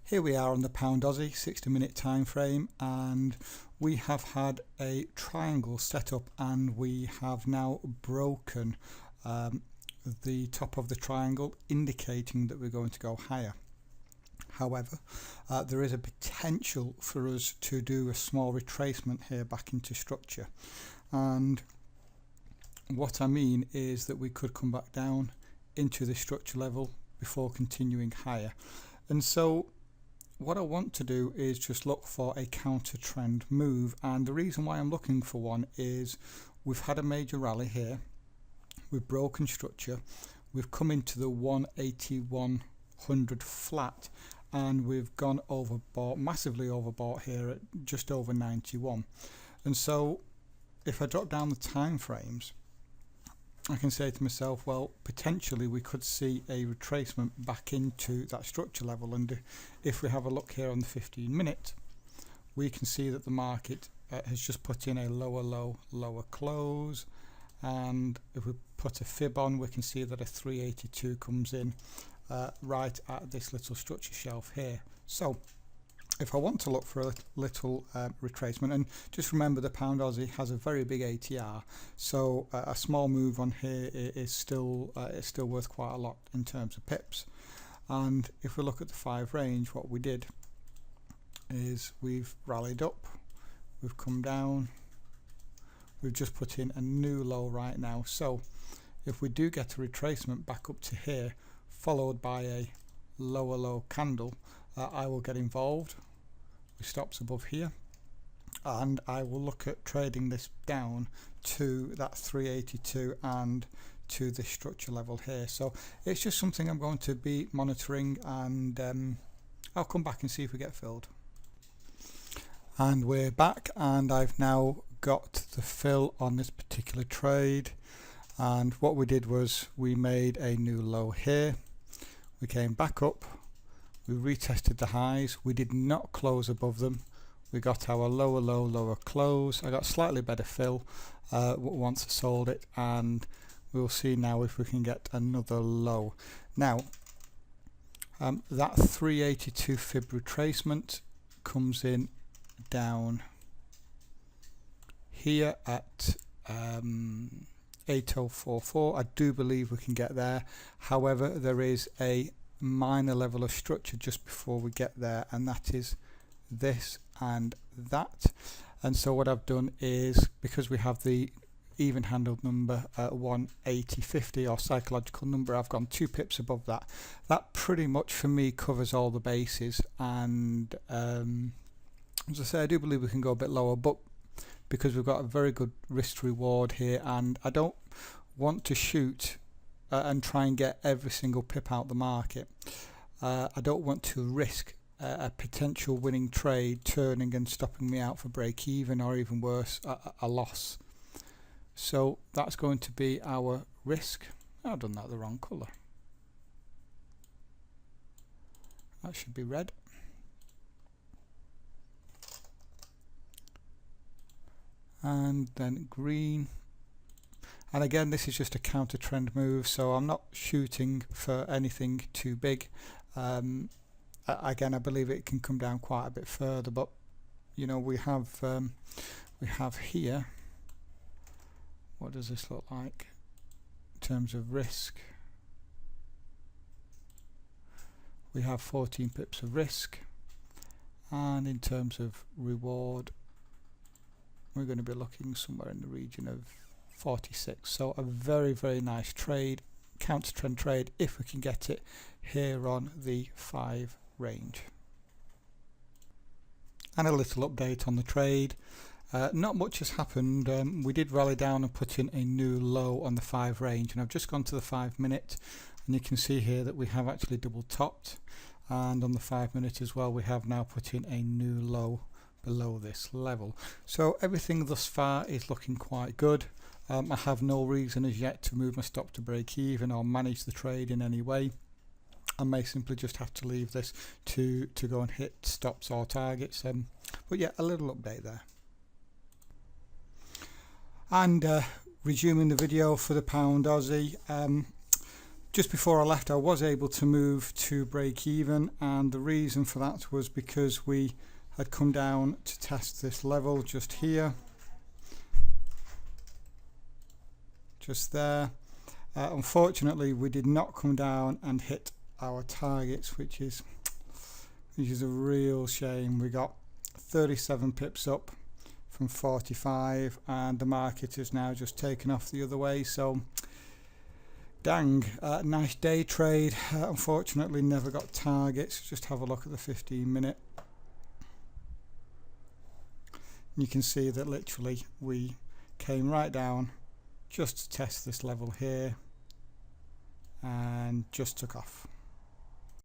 Here we are on the pound Aussie 60-minute time frame, and we have had a triangle set up and we have now broken the top of the triangle, indicating that we're going to go higher. However, there is a potential for us to do a small retracement here back into structure, and what I mean is that we could come back down into the structure level before continuing higher. And so what I want to do is just look for a counter trend move, and the reason why I'm looking for one is we've had a major rally here, we've broken structure, we've come into the 18100 flat, and we've gone overbought, massively overbought here at just over 91. And so if I drop down the time frames, I can say to myself, well, potentially we could see a retracement back into that structure level. And if we have a look here on the 15-minute, we can see that the market has just put in a lower low, lower close, and if we put a fib on, we can see that a 382 comes in right at this little structure shelf here. So if I want to look for a little retracement, and just remember the pound Aussie has a very big ATR, so a small move on here is still worth quite a lot in terms of pips. And if we look at the 5 range, what we did is we've rallied up, we've come down, we've just put in a new low right now. So if we do get a retracement back up to here, followed by a lower low candle, I will get involved with stops above here, and I will look at trading this down to that 382 and to this structure level here. So it's just something I'm going to be monitoring, and I'll come back and see if we get filled. And we're back, and I've now got the fill on this particular trade. And what we did was we made a new low here, we came back up, we retested the highs, we did not close above them, we got our lower low, lower close. I got slightly better fill once I sold it, and we'll see now if we can get another low. Now that 382 fib retracement comes in down here at 8044. I do believe we can get there. However, there is a minor level of structure just before we get there, and that is this and that. And so what I've done is, because we have the even handled number 180.50 or psychological number, I've gone 2 pips above that. That pretty much for me covers all the bases, and as I say, I do believe we can go a bit lower, but because we've got a very good risk reward here, and I don't want to shoot and try and get every single pip out the market. I don't want to risk a potential winning trade turning and stopping me out for break even, or even worse, a loss. So that's going to be our risk. I've done that the wrong colour. That should be red. And then green. And again, this is just a counter trend move, so I'm not shooting for anything too big. Again, I believe it can come down quite a bit further, but you know, we have here, what does this look like in terms of risk? We have 14 pips of risk, and in terms of reward, we're going to be looking somewhere in the region of 46. So a very, very nice trade, counter trend trade, if we can get it here on the 5 range. And a little update on the trade. Not much has happened. We did rally down and put in a new low on the 5 range, and I've just gone to the 5-minute, and you can see here that we have actually double topped, and on the 5-minute as well we have now put in a new low below this level. So everything thus far is looking quite good. I have no reason as yet to move my stop to break even or manage the trade in any way. I may simply just have to leave this to go and hit stops or targets. But yeah, a little update there. And resuming the video for the pound Aussie, just before I left, I was able to move to break even, and the reason for that was because we had come down to test this level just here, just there. Unfortunately, we did not come down and hit our targets, which is a real shame. We got 37 pips up from 45, and the market is now just taken off the other way. So dang, nice day trade. Unfortunately never got targets. Just have a look at the 15-minute. You can see that literally we came right down just to test this level here and just took off.